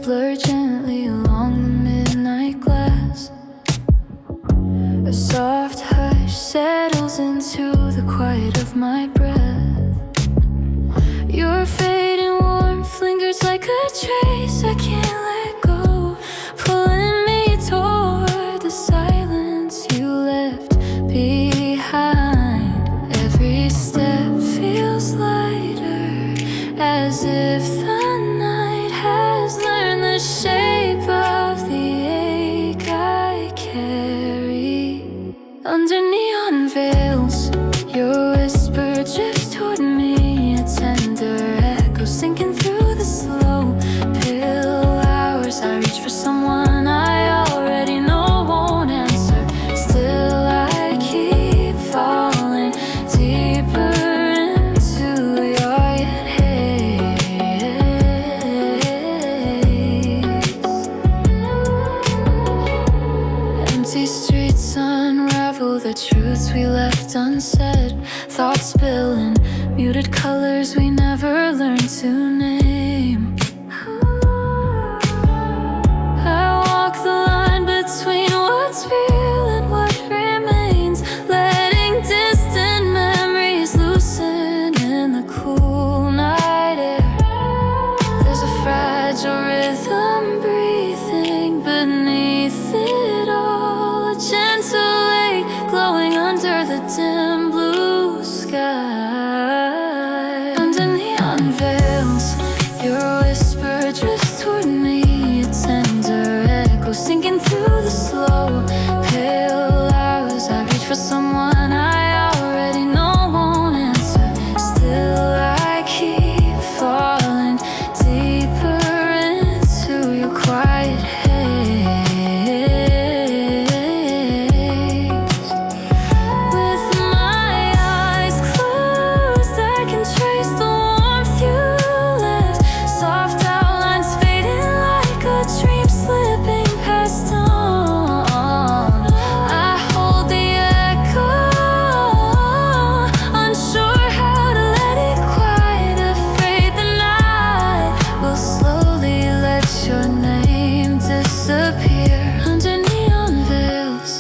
Blur gently along the midnight glass. A soft hush settles into the quiet of my breath. Your fading warmth lingers like a trace I can't let go, pulling me toward the silence you left behind. Every step feels lighter, as if the night has learned the shape of the ache I carry. Under neon veils, your whisper drifts toward me, a tender echo sinking through the slow, pale hours. I reach for someone I already know won't answer. Still I keep falling deeper into your haze. Empty streets unravel the truths we left unsaid. Thoughts spilling, muted colors we never learned to name. I walk the line between what's real and what remains, letting distant memories loosen in the cool night air. There's a fragile rhythm breathing beneath it all, a gentle lake glowing under the dim blue sky. Under neon veils, your whisper drifts toward me, a tender echo sinking through the slow, pale hours. I reach for someone I already know won't answer. Still I keep falling deeper into your quiet haze. With my eyes closed, I can trace the warmth you left. Soft outlines fading like a dream slipping past dawn. I hold the echo, unsure how to let it quiet, afraid the night will slowly let your name disappear. Under neon veils,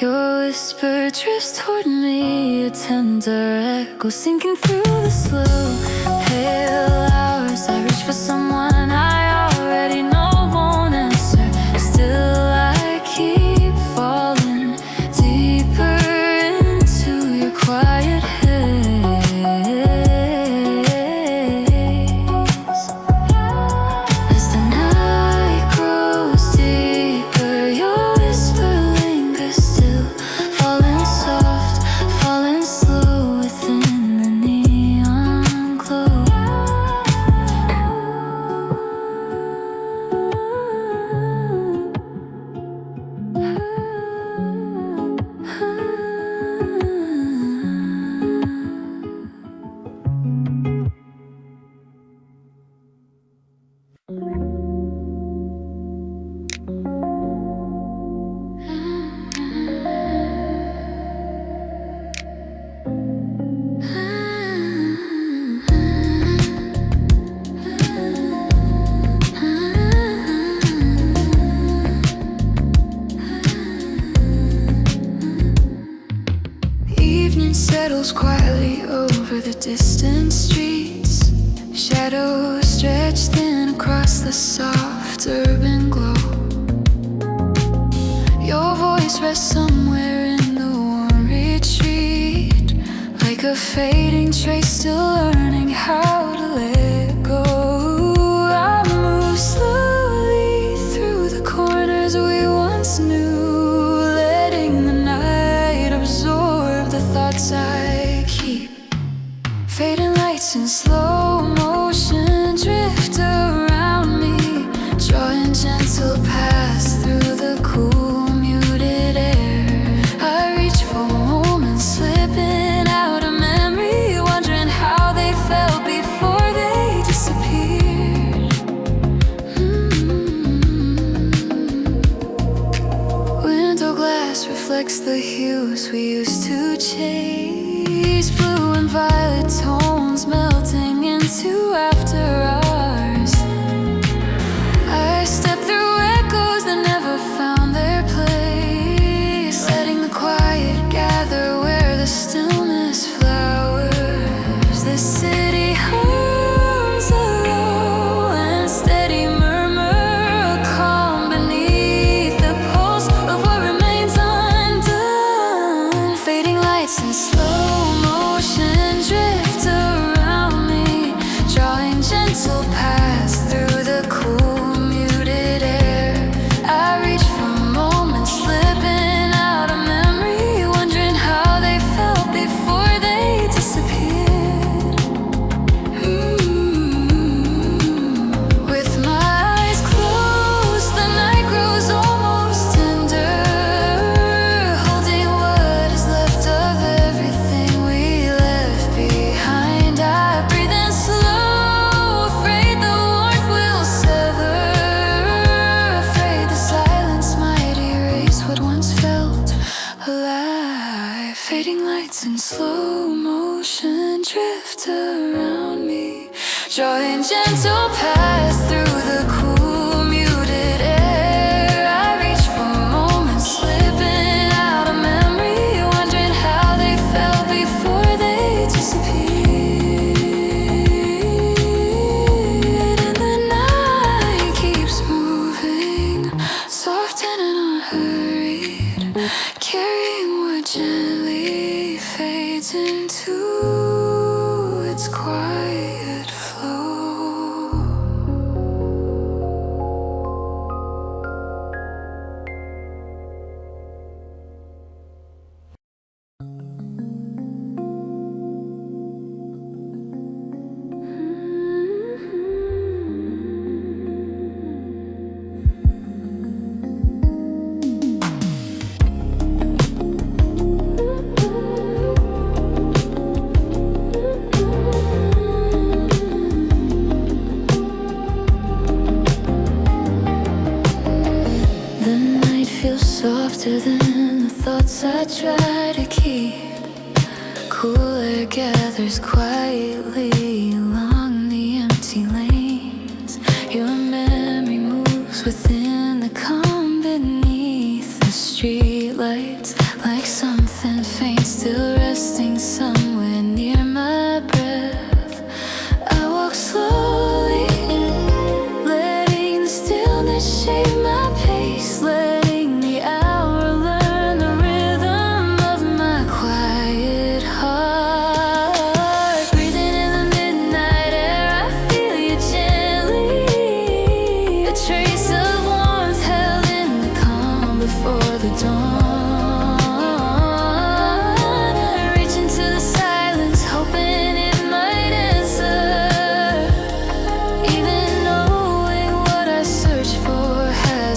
your whisper drifts toward me, a tender echo sinking through the slow, pale hours. I reach for someone I already know won't answer. Still I keep falling deeper into your quiet haze. As the night grows deeper, your whisper lingers still, falling soft, falling slow within the neon glow. Evening settles quietly over the distant streets. Shadows stretch thin across the soft urban glow. Your voice rests somewhere in the warm retreat, like a fading trace, still learning how to let go. I move slowly through the corners we once knew, letting the night absorb the thoughts I keep. Fading lights in slow motion drift around me, drawing gentle paths through the cool muted air. I reach for moments slipping out of memory, wondering how they reflects the hues we used to chase. Blue and violet tones melting into after hours. I step through echoes that never found their place, letting the quiet gather where the stillness flowers. The city hums a low and steady murmur, a calm beneath the pulse of what remains undone. Fading lights in slow motion drift around me, drawing gentle paths through the cool muted air. I reach for moments slipping out of memory, wondering how they felt before they disappeared. With my eyes closed, the night grows almost tender, holding what is left of everything we left behind. I breathe in slow, afraid the warmth will sever, afraid the silence might erase what once felt alive. Fading lights in slow motion drift around me, drawing gentle paths through the cool muted air. I reach for moments slipping out of memory, wondering how they felt before they disappeared. And the night keeps moving, soft and unhurried, carrying what gently fades into its quiet flow. The night feels softer than the thoughts I try to keep. Cool air gathers quietly along the empty lanes. Your memory moves within the calm beneath the streetlights, like something faint still resting somewhere near my breath. I walk slowly, letting the stillness shape my pace, letting the hour learn the rhythm of my quiet heart. Breathing in the midnight air, I feel you gently, a trace of warmth held in the calm before the dawn. I reach into the silence, hoping it might answer, even knowing what I search for has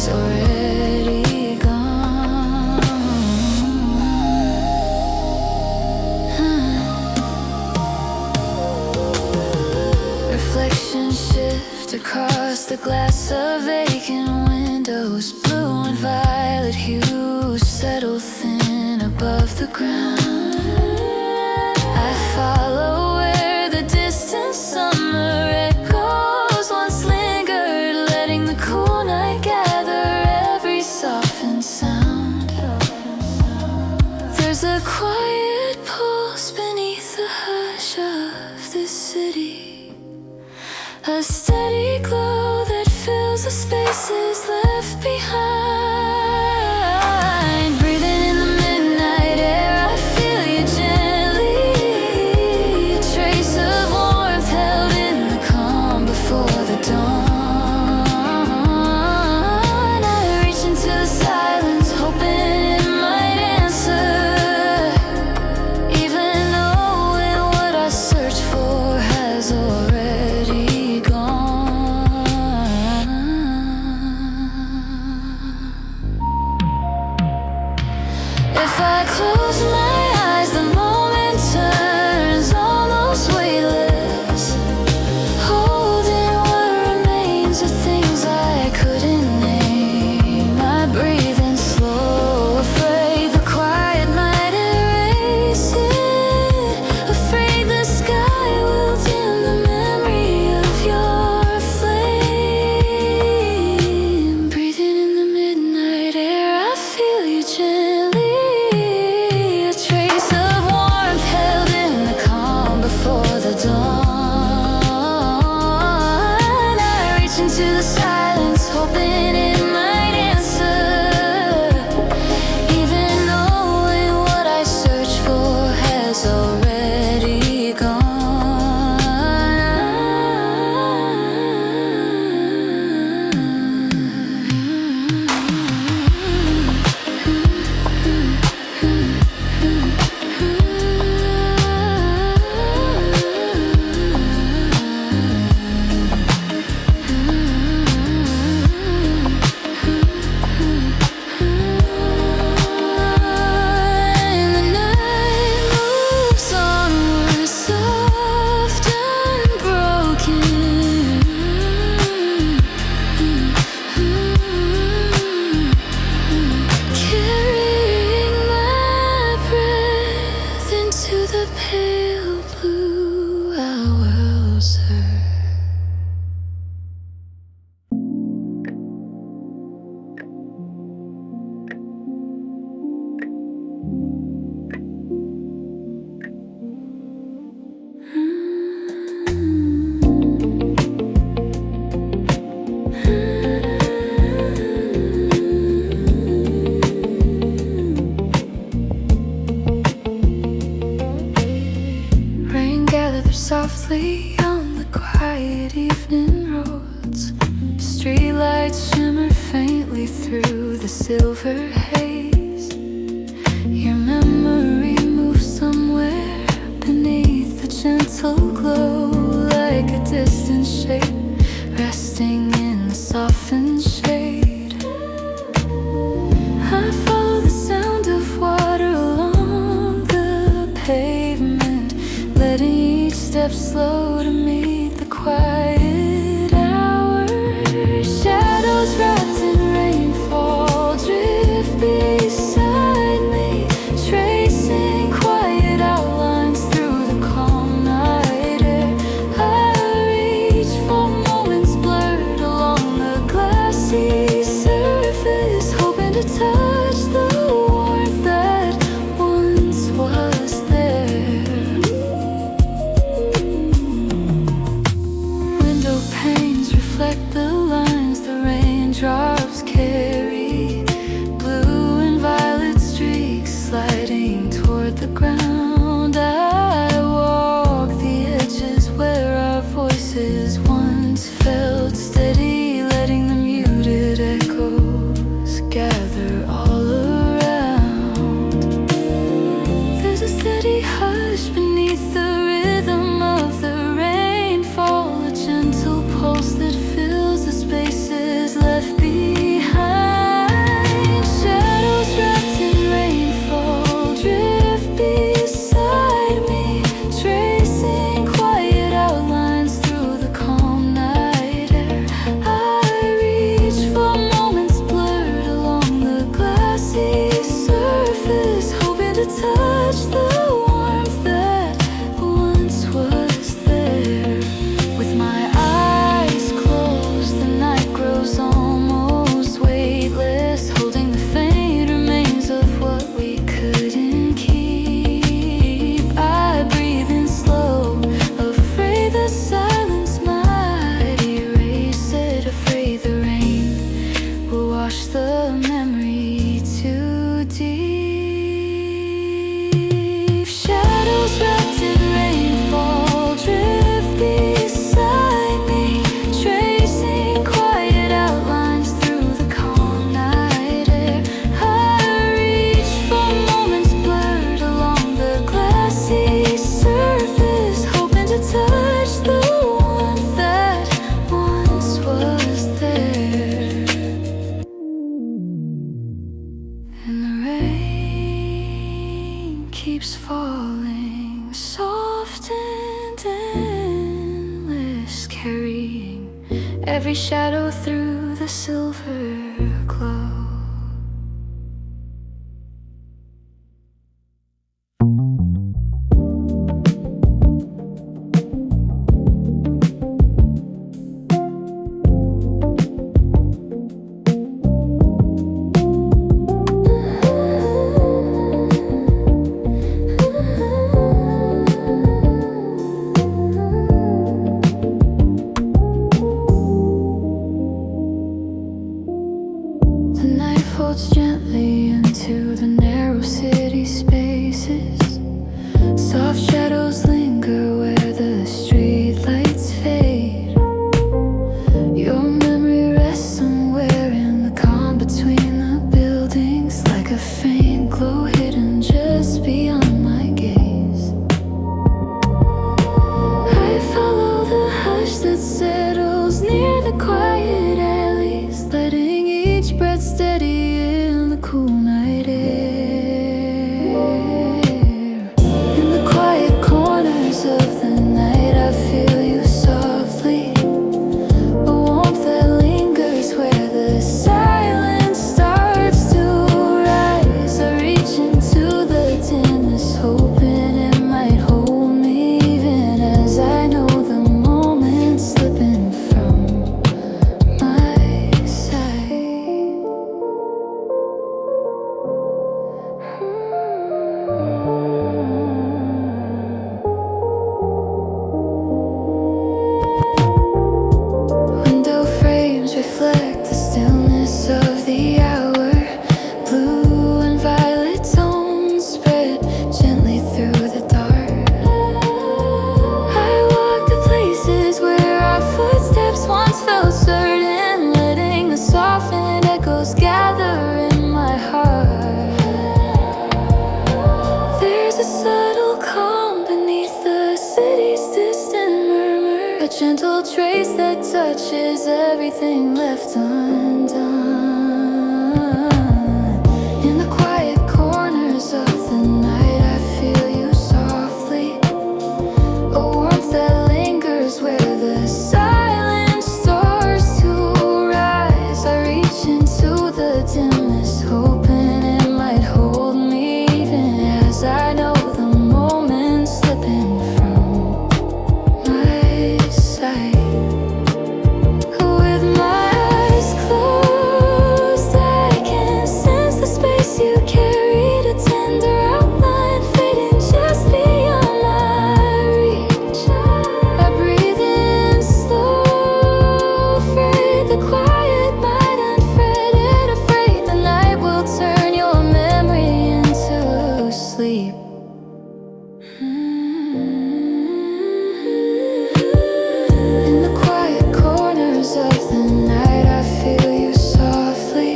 softly on the quiet evening roads. Streetlights shimmer faintly through the silver haze. Your memory moves somewhere beneath the gentle glow, like a distant shape resting in the softened shade. I follow the sound of water along the pavement, letting each step slow to meet the quiet hour. Shadows wrapped in rainfall drift beside me, tracing quiet outlines through the calm night air. I reach for moments blurred along the glassy surface, hoping to touch the warmth that once was there. Window panes reflect the lines the raindrops carry, blue and violet streaks sliding toward the ground. I walk the edges where our voices once felt steady, letting the muted echoes gather all around. There's a steady hush beneath the rhythm of the rainfall, a gentle pulse that fills the spaces left behind. Shadows wrapped in rainfall drift beside me, tracing quiet outlines through the calm night air. I reach for moments blurred along the glassy surface, hoping to touch the warmth that once was there. With my eyes closed, the night grows almost weightless, holding the faint remains of what we couldn't keep. I breathe in slow, afraid the silence might erase it, afraid the rain will wash the memory too deep. Shadows wrapped in rainfall drift beside me, tracing quiet outlines through the calm night air. I reach for moments blurred along the glassy surface, hoping to touch the warmth that once was there. And the rain keeps falling, soft and endless, carrying every shadow through the silver glow. The night folds gently into the narrow city spaces. Soft shadows linger where the street lights fade. Your memory rests somewhere in the calm between the buildings, like a faint glow hidden just beyond my gaze. I follow the hush that settles near the quiet alleys, letting each breath steady in the cool night air. In the quiet corners of the night, I feel you softly, a warmth that lingers where the silence starts to rise. I reach into the dimness, hoping it might hold me, even as I know the moment's slipping from my sight. gentle trace that touches everything left undone. In the quiet corners of the night, I feel you softly. A warmth that lingers where the silence starts to rise. I reach into the dimness, hoping it might hold me, even as I know the moment's slipping from my sight. With my eyes closed, I can sense the space you carried, a tender outline fading just beyond my reach. I breathe in slow, afraid the quiet might unfretted, afraid the night will turn your memory into sleep. In the quiet corners of the night, I feel you softly.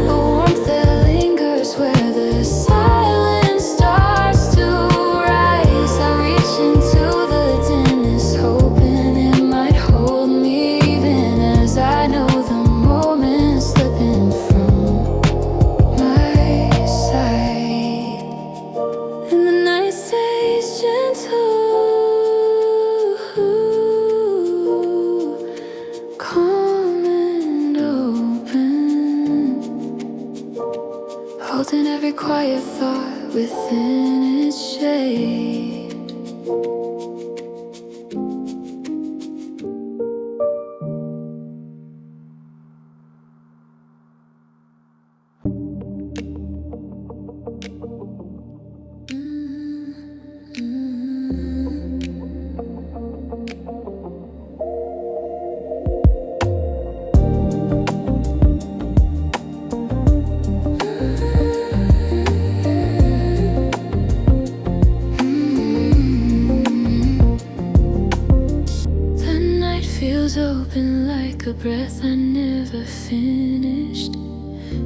A warmth that lingers where the silence starts to rise. I reach into the dimness, hoping it might hold me, even as I know the moment's slipping from my sight. And the night stays gentle, calm and open, holding every quiet thought within its shade. The night feels open like a breath I never finished.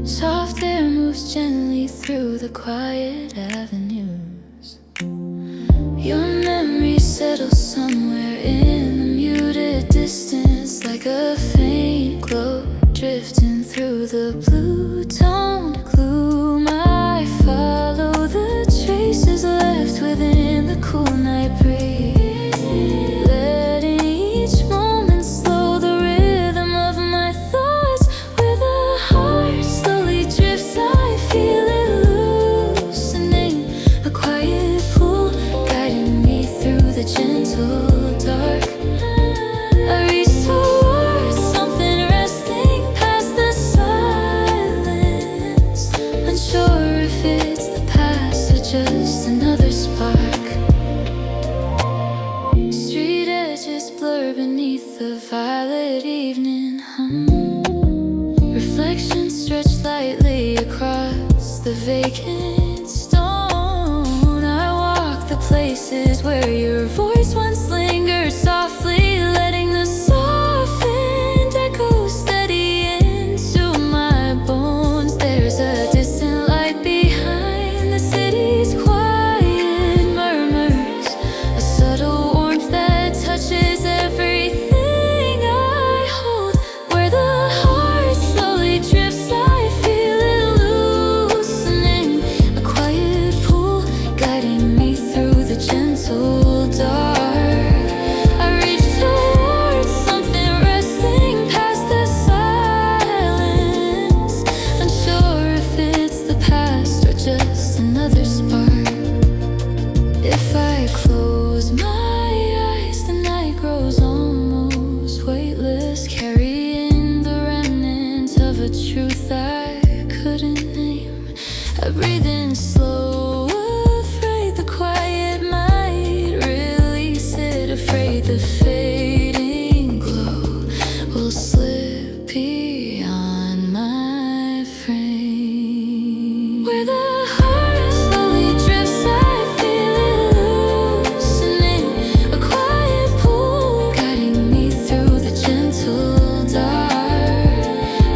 Soft air moves gently through the quiet avenues. Your memory settles somewhere in the muted distance, like a faint glow drifting through the blue-toned gloom. I follow the traces left within the cool night breeze, letting each moment slow the rhythm of my thoughts. Where the heart slowly drifts, I feel it loosening, a quiet pull guiding me through the gentle dark. I reach towards something resting past the silence, unsure if it's the past or just another spark. Street edges blur beneath the violet evening hum. Reflections stretch lightly across the vacant stone. I walk the places where your voice once lingered softly, letting the softened echo steady into my bones. There's a distant light behind the city's quiet murmurs, a subtle warmth that touches everything I hold. Where the heart slowly drifts, I feel it loosening, a quiet pull guiding me through the gentle dark. I reach towards something resting past the silence, unsure if it's the past or just another spark. If I close my eyes, the night grows almost weightless, carrying the remnant of a truth I couldn't name. I breathe in slow, afraid the quiet might release it, afraid the fading glow will slip beyond my frame. Where the heart slowly drifts, I feel it loosening, a quiet pull guiding me through the gentle dark.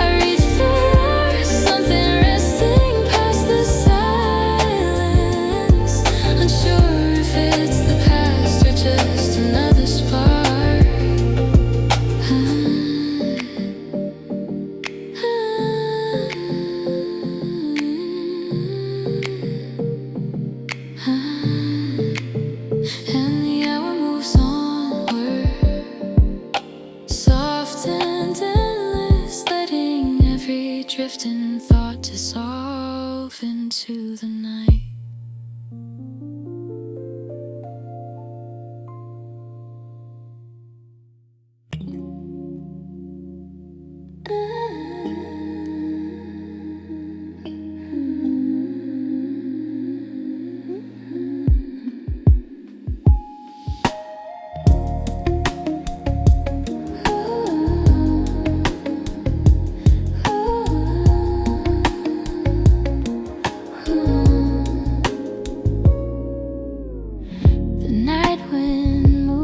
I reach towards something resting past the silence, drift in thought, dissolve into the night.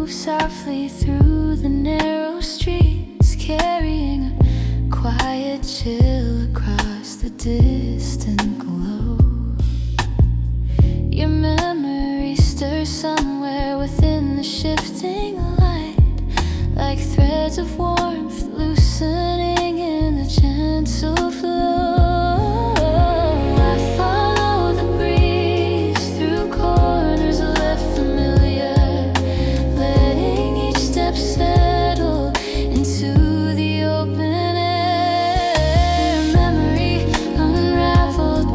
Softly through the narrow streets, carrying a quiet chill across the distant glow. Your memory stirs somewhere within the shifting light, like threads of warmth loosening in the gentle flow. Settle into the open air. Memory unraveled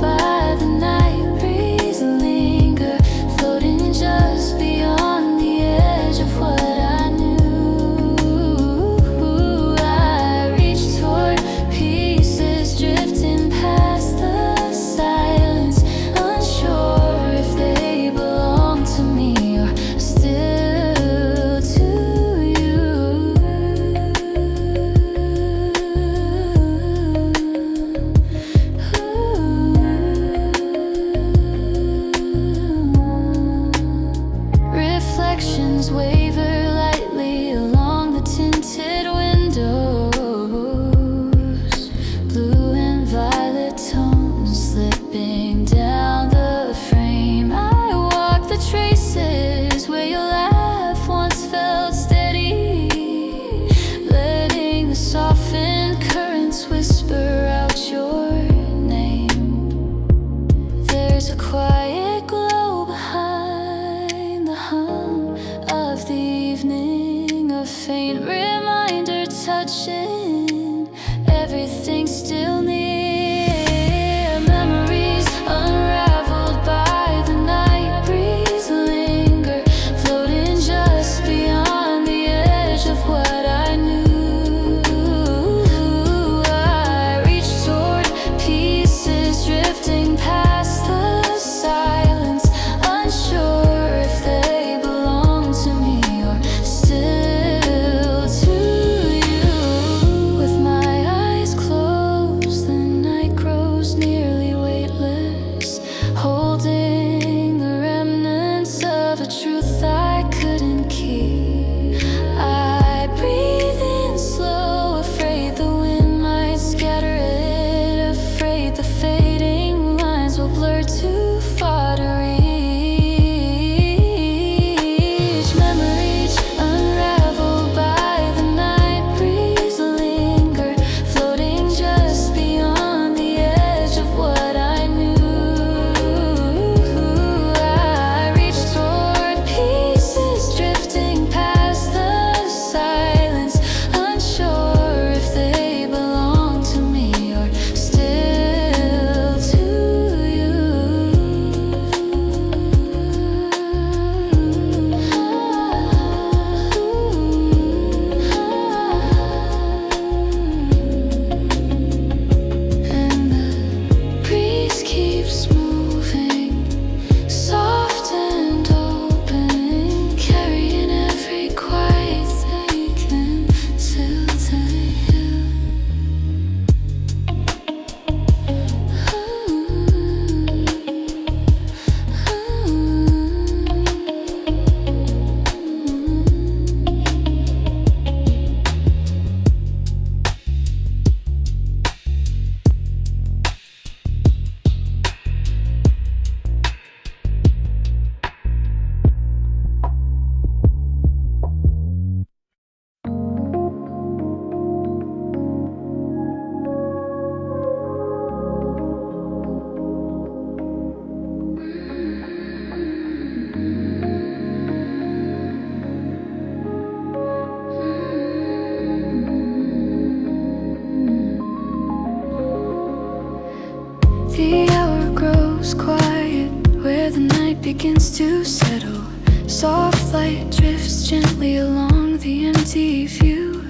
The hour grows quiet where the night begins to settle. Soft light drifts gently along the empty view.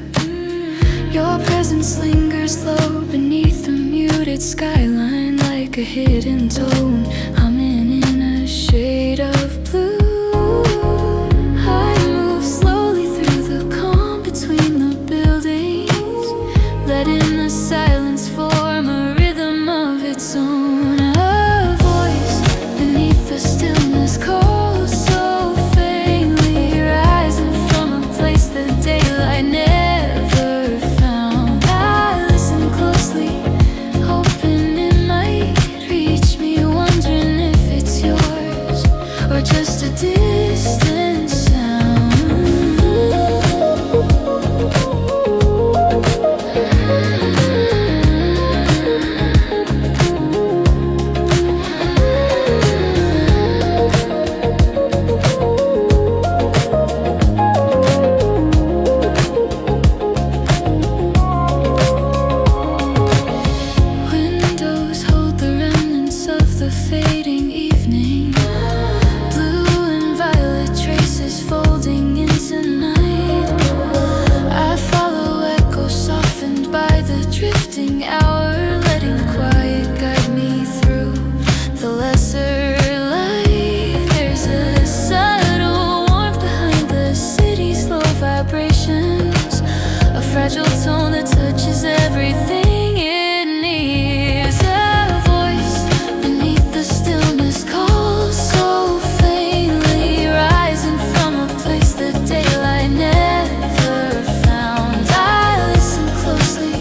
Your presence lingers low beneath the muted skyline, like a hidden tone humming in a shade of blue. I move slowly through the calm between the buildings, letting the silence form a rhythm of its own. A voice beneath the stillness calls so faintly, rising from a place that daylight never found. I listen closely, hoping it might reach me, wondering if it's yours or just a distant sound. Windows hold the remnants of the fading evening, blue and violet traces folding into night. I follow echoes softened by the drifting hour, letting the quiet guide me through the lesser light. There's a subtle warmth behind the city's low vibrations, a fragile tone that touches everything it needs. A voice beneath the stillness calls so faintly, rising from a place that daylight never found. I listen closely,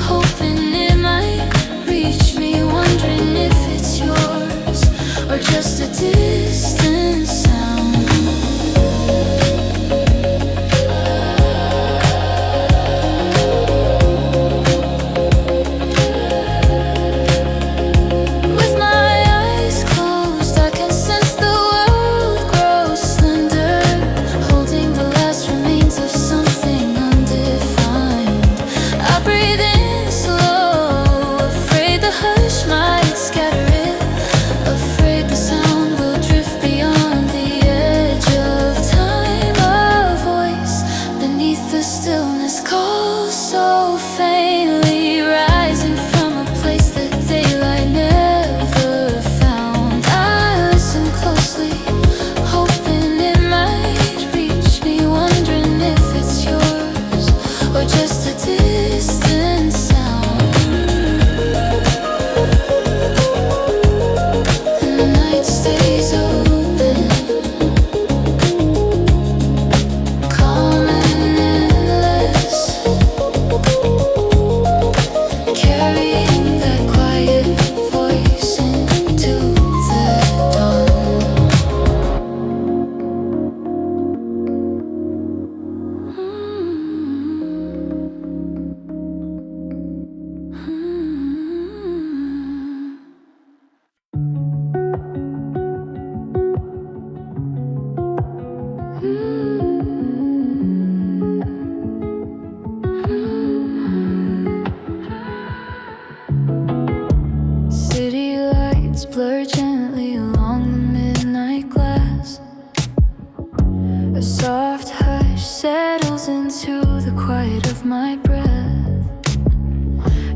hoping it might reach me, wondering if it's yours or just a distant sound. With my eyes closed, I can sense the world grow slender, holding the last remains of something undefined. I breathe in slow, afraid the hush might scatter it, afraid the sound will drift beyond the edge of time. A voice beneath the stillness calls so faintly, rising from a place that daylight never found. I listen closely, hoping it might reach me, wondering if it's yours or just a distant sound. And the night stays open, calm and endless, carrying that quiet voice into the dawn. City lights blur gently along the midnight glass. A soft hush settles into the quiet of my breath.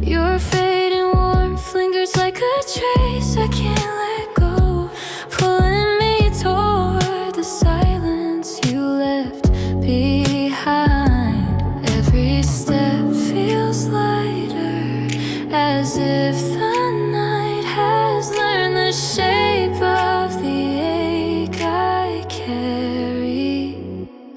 Your fading warmth lingers like a trace I can't let go, pulling me toward the silence you left behind. Every step feels lighter, as if the night has learned the shape of the ache I carry.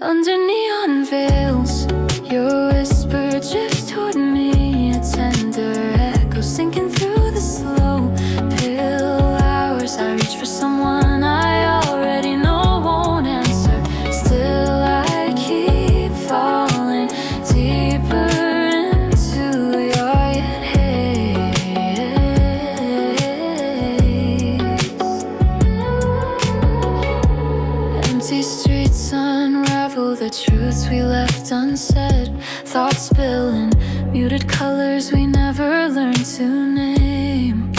Under neon veils, your whisper drifts toward me, a tender echo sinking through the slow pill hours. I reach for someone I already know won't answer. Still I keep falling deeper into your haze. Empty streets unravel the truths we left unsaid. Thoughts spill in muted colors we never learned to name.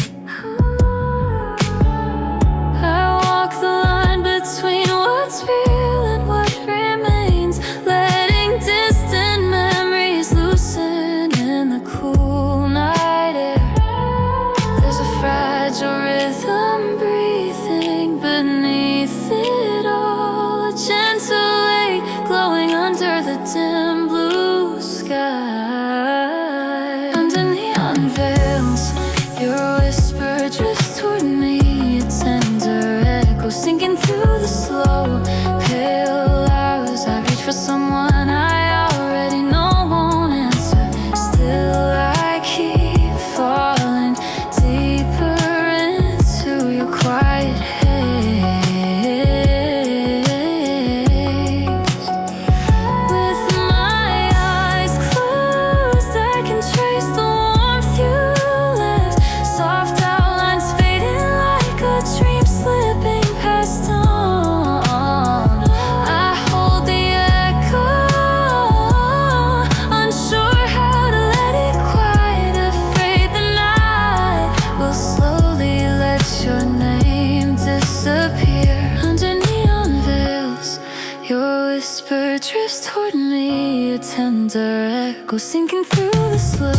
thunder echo sinking through the slow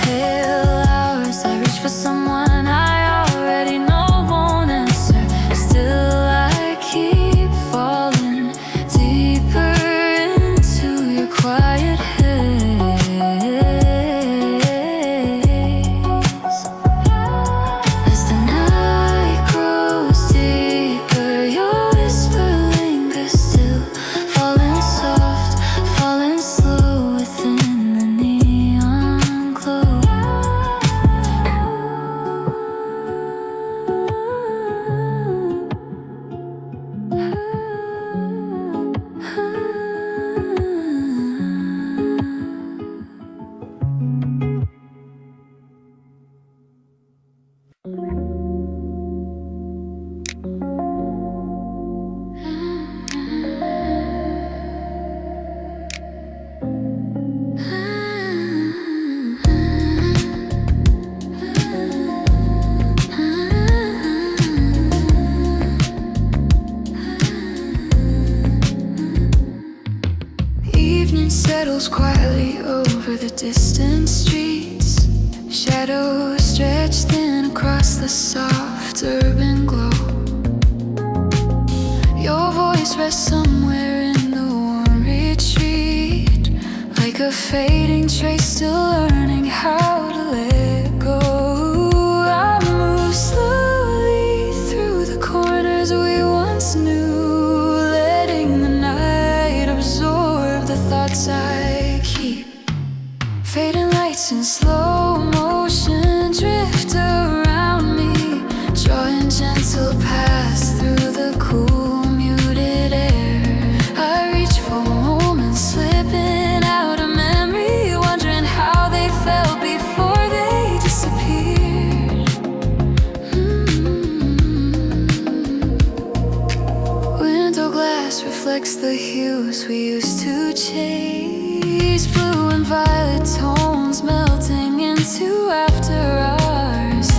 pale hours. I reach for someone I already know won't answer. Still I keep falling deeper into your quiet haze. As the night grows deeper, your whisper lingers still, falling soft, falling slow within the neon glow. Evening settles quietly over the distant streets. Shadows stretch thin across the soft urban glow. Your voice rests somewhere in the warm retreat, like a fading trace, still learning how to let go. I move slowly through the corners we once knew, letting the night absorb the thoughts I keep. Fading lights in slow motion drift around me, drawing gentle paths through the cool muted air. I reach for moments slipping out of memory, wondering how they felt before they disappeared. Window glass reflects the hues we used to chase, blue and violet tones melting into after hours.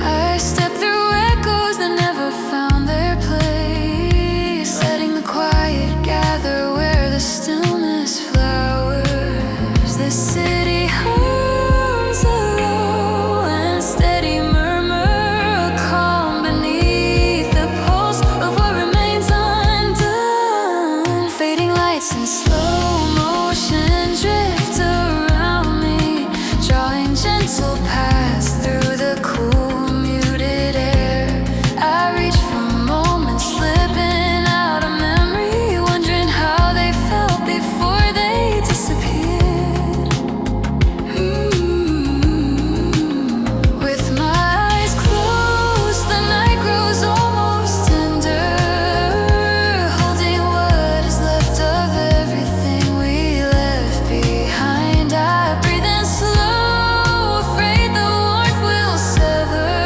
I step through echoes that never found their place, letting the quiet gather where the stillness flowers. The city hums a low and steady murmur, a calm beneath the pulse of what remains undone. Fading lights in slow motion drift around me, drawing gentle paths through the cool muted air. I reach for moments slipping out of memory, wondering how they felt before they disappeared. With my eyes closed, the night grows almost tender, holding what is left of everything we left behind. I breathe in slow, afraid the warmth will sever,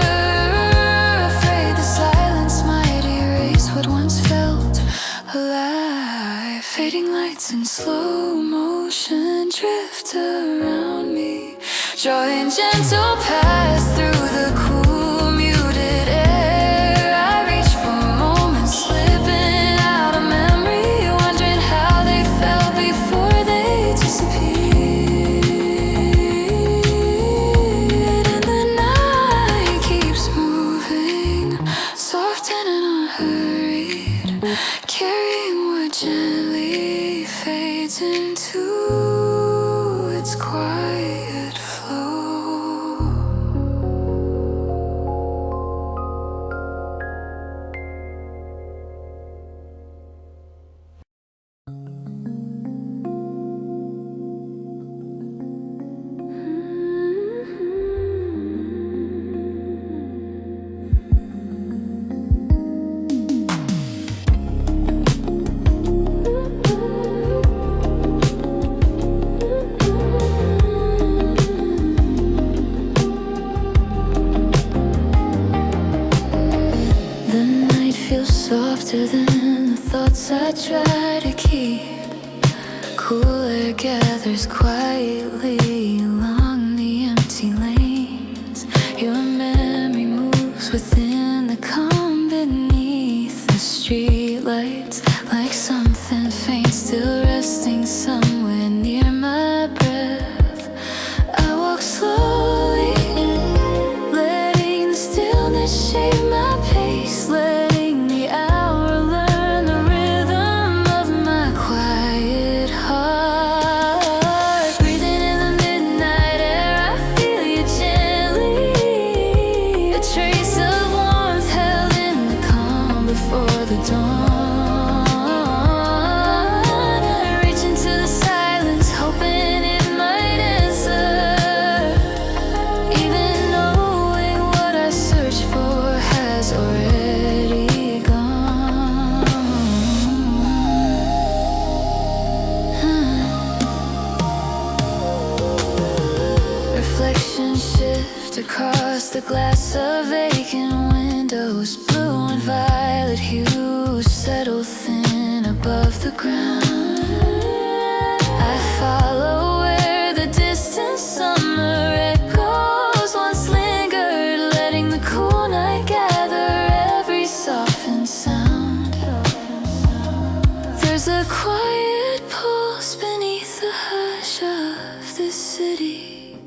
afraid the silence might erase what once felt alive. Fading lights in slow motion drift around me, drawing gentle paths through the cool muted air. I reach for moments slipping out of memory, wondering how they felt before they disappeared. And the night keeps moving, soft and unhurried, carrying what gently fades into its quiet flow. The night feels softer than the thoughts I try to keep. Cool air gathers quietly along the empty lanes. Your memory moves within the calm beneath the streetlights, like something faint still resting somewhere direction shift across the glass of vacant windows. Blue and violet hues settle thin above the ground. I follow where the distant summer echoes once lingered, letting the cool night gather every softened sound. There's a quiet pulse beneath the hush of this city,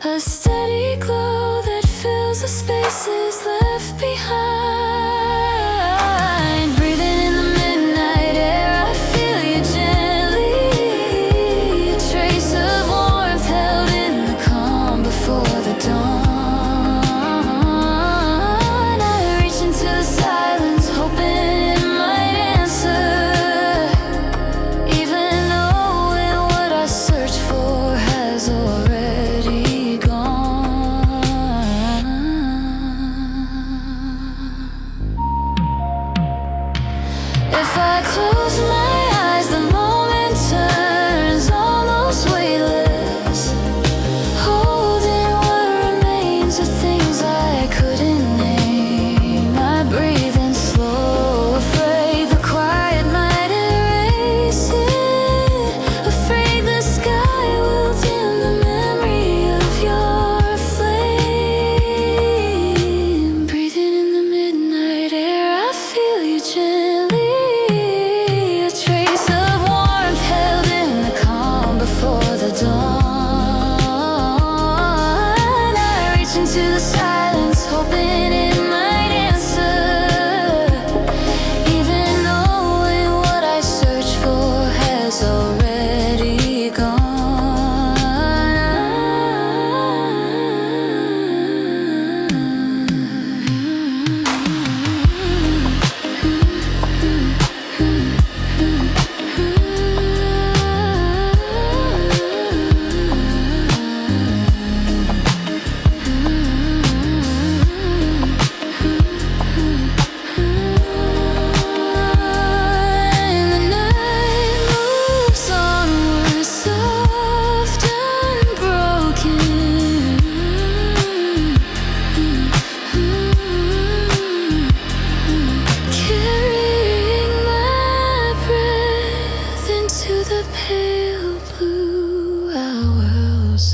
a steady glow that fills the spaces left behind. Breathing in the midnight air, I feel you gently, a trace of warmth held in the calm before the dawn. I reach into the silence, hoping it might answer, even knowing what I search for has already gone. If I close my eyes, the moment turns almost weightless, holding what remains of things I couldn't name. I breathe in slow, afraid the quiet might erase it, afraid the sky will dim the memory of your flame. Breathing in the midnight air, I feel you gently, a trace of warmth held in the calm before the dawn. I reach into the silence, hoping it might answer, even knowing what I search for has already gone. And the night moves onward, soft and broken, carrying my breath into the pale blue hours.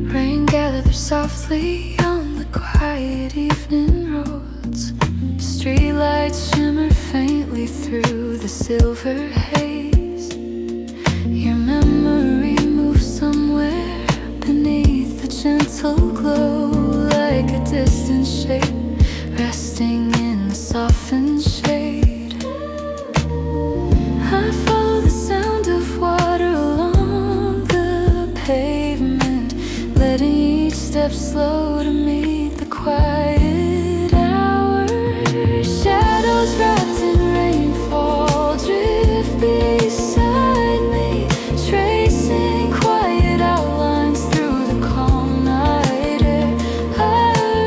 Rain gathers softly on the quiet evening roads. Streetlights shimmer faintly through the silver haze. Your memory moves somewhere beneath the gentle glow, like a distant shape resting in the softened shade. I follow the sound of water along the pavement, letting each step slow to meet the quiet hours. Shadows wrapped in rainfall drift beside me, tracing quiet outlines through the calm night air. I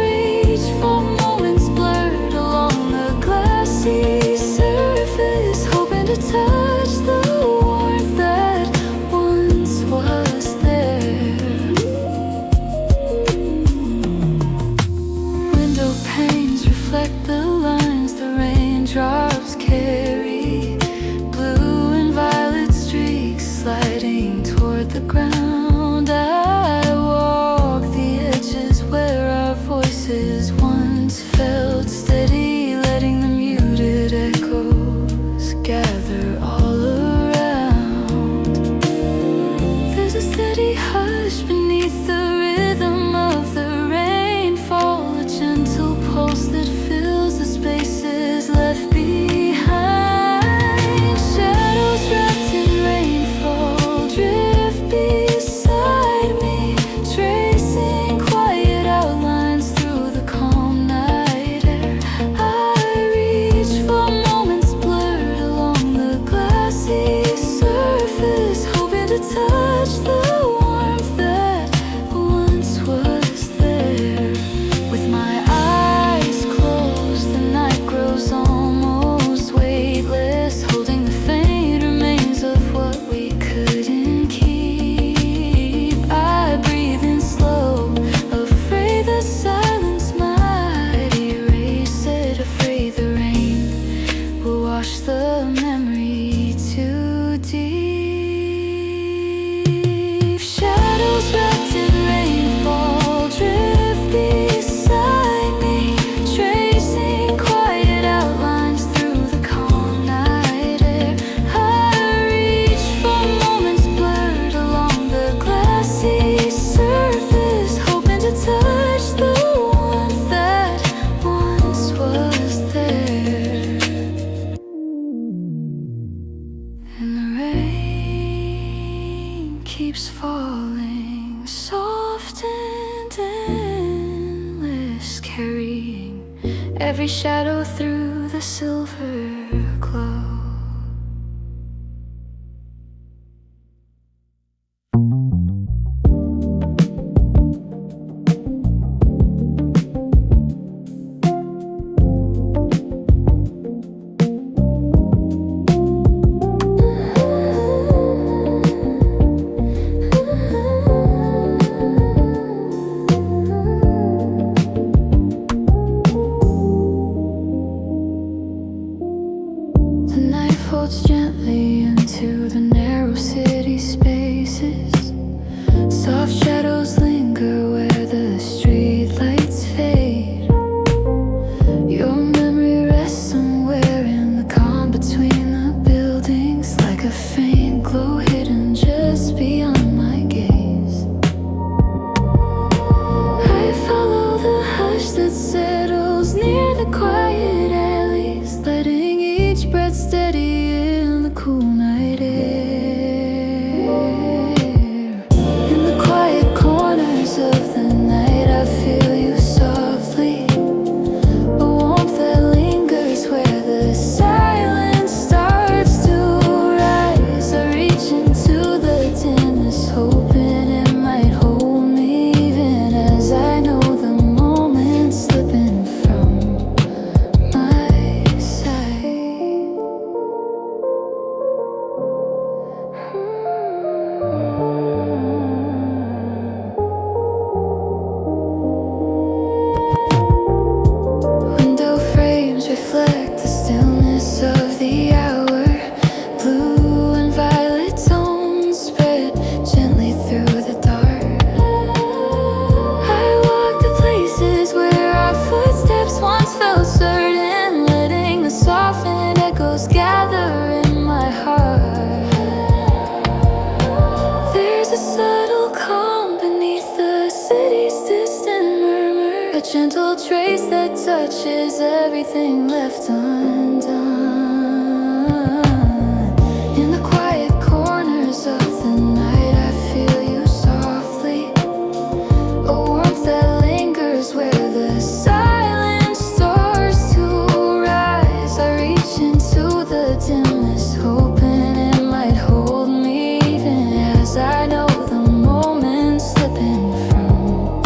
reach for moments blurred along the glassy surface, hoping to touch the warmth that once was there. Window panes reflect the lines the raindrops carry, blue and violet streaks sliding toward the ground. I walk the edges where our voices once felt steady, letting the muted echoes gather all around. There's a steady hush beneath the rhythm of the rainfall, a gentle pulse that fills every shadow through the silver glow. Folds gently into the narrow city spaces. Soft shadows linger where the street lights fade. Your memory rests somewhere in the calm between the buildings, like a faint glow hidden just beyond my gaze. I follow the hush that settles near the quiet alleys, letting each breath steady cool night air. In the quiet corners of the night, I feel you softly, a warmth that lingers where the silence starts to rise. I reach into the dimness, hoping it might hold me, even as I know the moment's slipping from my sight. Window frames reflect the stillness of the hour. Blue and violet tones spread gently through the dark. I walk the places where our footsteps once felt certain, letting the softened echoes gather in my heart. There's a subtle calm beneath the city's distant murmur, a gentle trace that touches everything left undone. In the quiet corners of the night, I feel you softly, a warmth that lingers where the silence starts to rise. I reach into the dimness, hoping it might hold me, even as I know the moment's slipping from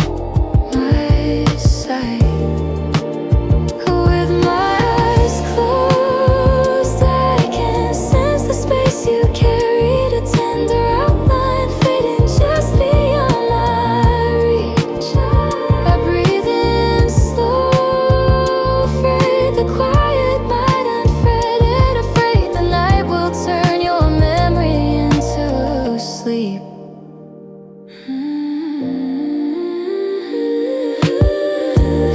my sight. With my eyes closed, I can sense the space you carried, a tender outline fading just beyond my reach. I breathe in slow, afraid the quiet might unfretted, afraid the night will turn your memory into sleep.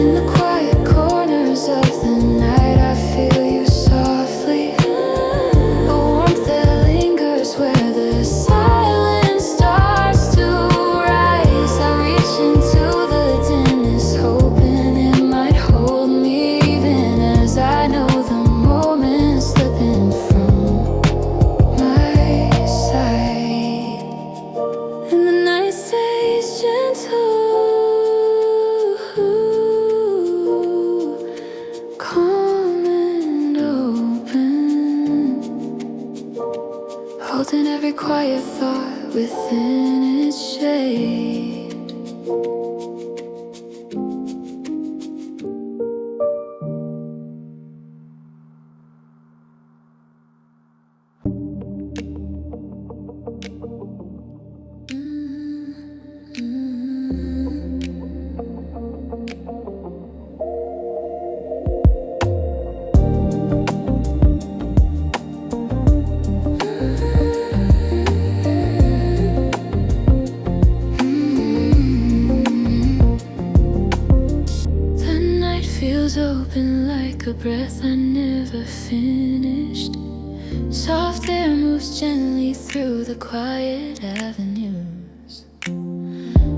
In the quiet corners of the night, I feel you softly, a warmth that lingers where the silence starts to rise. I reach into the dimness, hoping it might hold me, even as I know the moment's slipping from my sight. And the night stays gentle, calm and open, holding every quiet thought within its shade. Open like a breath I never finished. Soft air moves gently through the quiet avenues.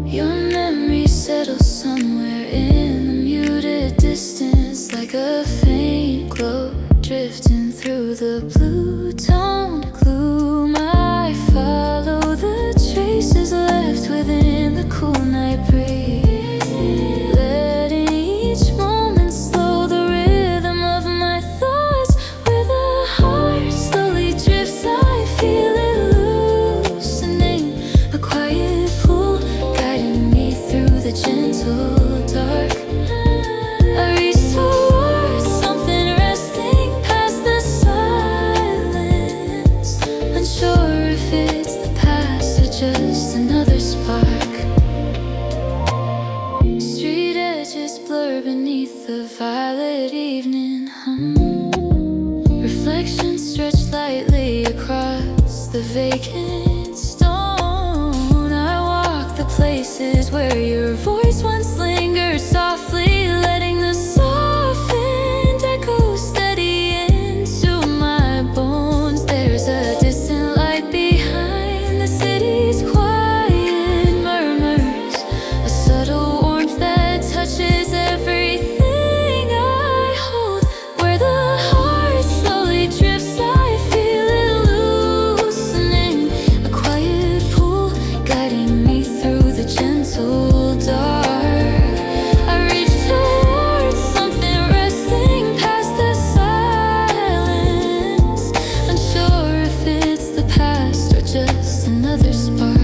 Your memory settles somewhere in the muted distance, like a faint glow drifting through the blue-toned gloom. I follow the traces left within the cool night breeze, letting each moment slow the beneath the violet evening reflections stretch lightly across the vacant stone. I walk the places where your voice once lingered softly, letting the softened echo steady into my bones. There's a distant light behind the city's quiet murmurs, a subtle warmth that touches everything I hold. Where the heart slowly drifts, I feel it loosening, a quiet pull guiding me through the gentle dark. I reach towards something resting past the silence, unsure if it's the past or just another spark.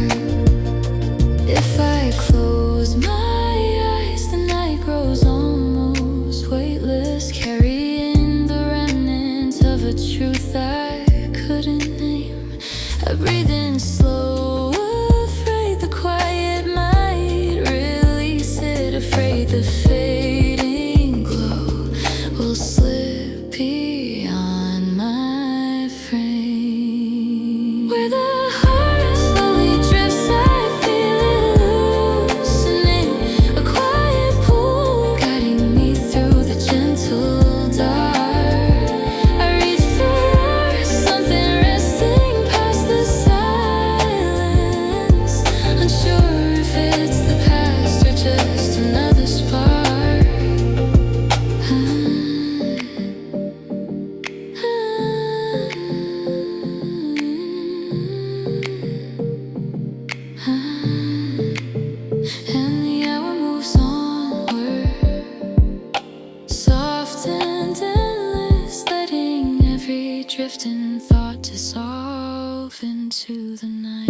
If I close my eyes, the night grows almost weightless, carrying the remnant of a truth I couldn't name. I breathe in slow, afraid the quiet might release it, afraid the fading glow will slip beyond my frame. Where the heart slowly drifts, I feel it loosening, a quiet pull guiding me through the gentle dark. I reach towards something resting past the silence, unsure if it's the past or just another spark. And the hour moves onward, soft and endless, letting every drifting thought dissolve into the night.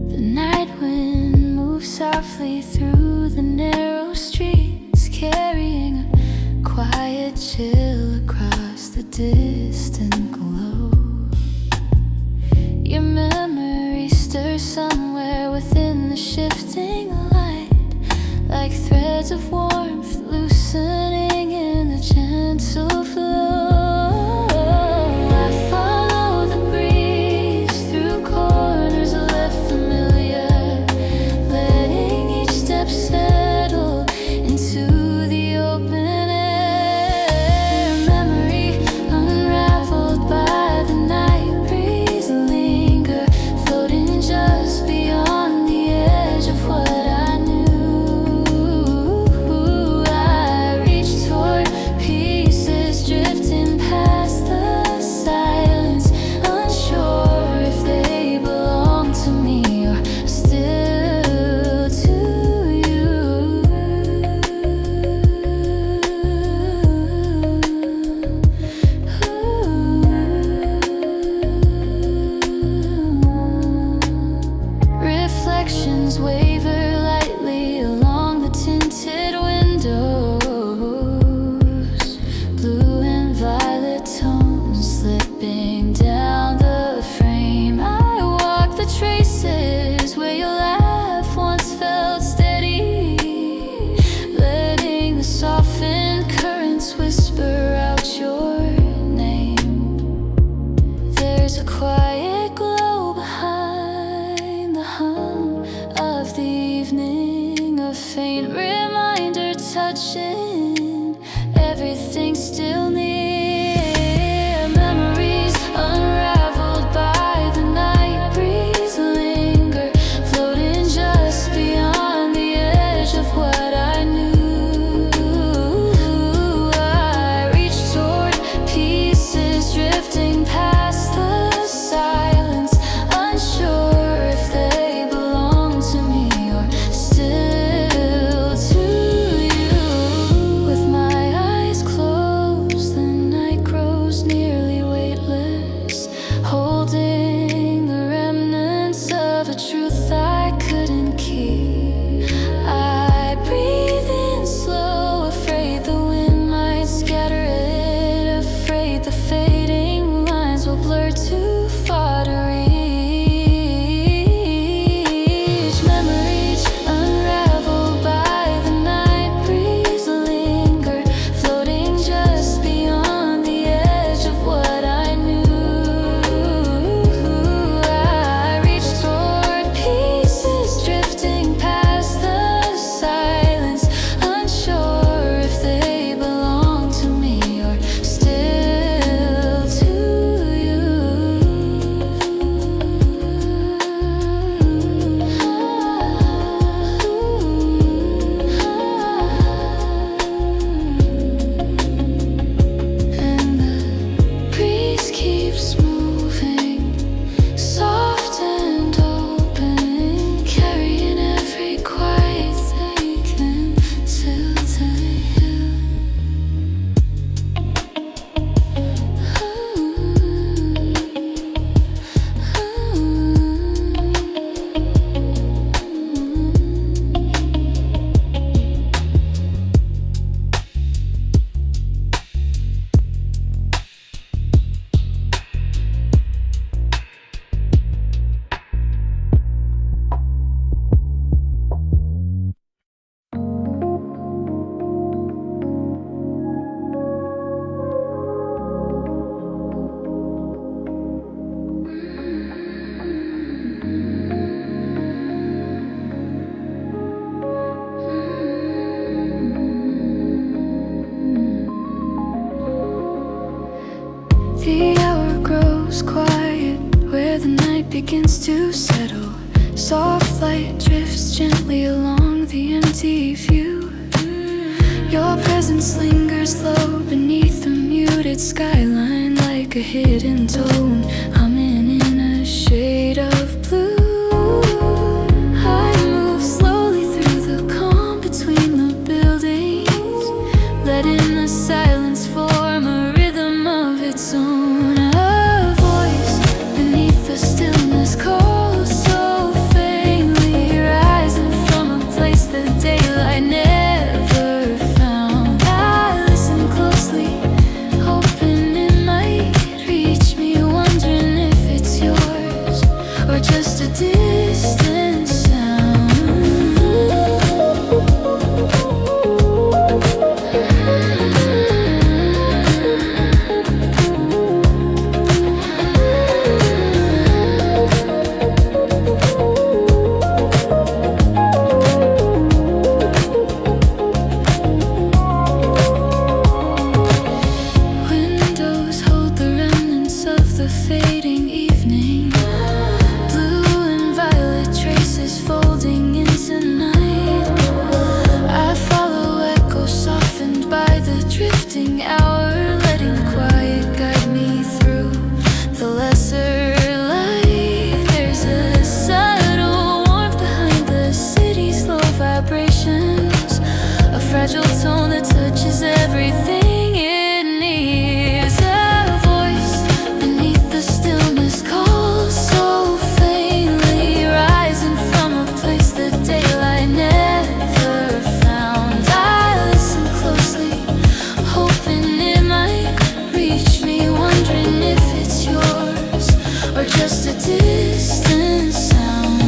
The night wind moves softly through the narrow streets, carrying a quiet chill across the distant glow. Your memory stirs somewhere within the shifting light, like threads of warmth loosening in the gentle flow. I follow the breeze through corners left familiar, letting each step settle into the open air. Memory unraveled by the night breeze linger, floating just beyond the edge of what I knew. I reach toward pieces drifting past the silence, unsure if they belong to me or still to you. Reflections waver lightly along the tinted windows, blue and violet tones slipping down the frame. I walk the traces where your laugh once felt steady, letting the softened currents whisper out your name. There's a quiet glow behind the hum of the evening, a faint reminder touching everything still near. Memories unraveled by the night breeze linger, floating just beyond the edge of what I knew. I reach toward pieces drifting past the silence, unsure if they belong to me or still to goes quiet, where the night begins to settle. Soft light drifts gently along the empty view. Your presence lingers low beneath the muted skyline, like a hidden tone humming in a shade of blue. I move slowly through the calm between the buildings, letting the silence form a rhythm of its own. A voice beneath the stillness calls so faintly, rising from a place that daylight never found. I listen closely, hoping it might reach me, wondering if it's yours or just a distant sound. Windows hold the remnants of the fading evening, blue and violet traces folding into night. I follow echoes softened by the drifting hour, letting the quiet guide me through the lesser light. There's a subtle warmth behind the city's low vibrations, a fragile tone that touches everything it needs. A voice beneath the stillness calls so faintly, rising from a place that daylight never found. I listen closely, hoping it might reach me, wondering if it's yours or just a distant sound.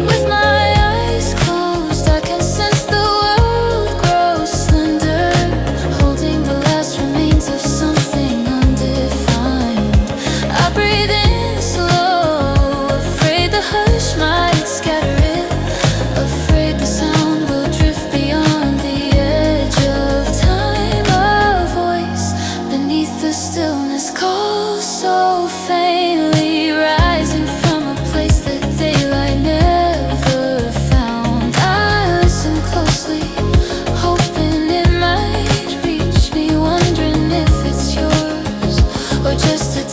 With my eyes closed, I can sense the world grow slender, holding the last remains of something undefined. I breathe in slow, afraid the hush might scatter it, afraid the sound will drift beyond the edge of time. A voice beneath the stillness calls so faintly, rising from a place that daylight never found. I listen closely, hoping it might reach me, wondering if it's yours or just a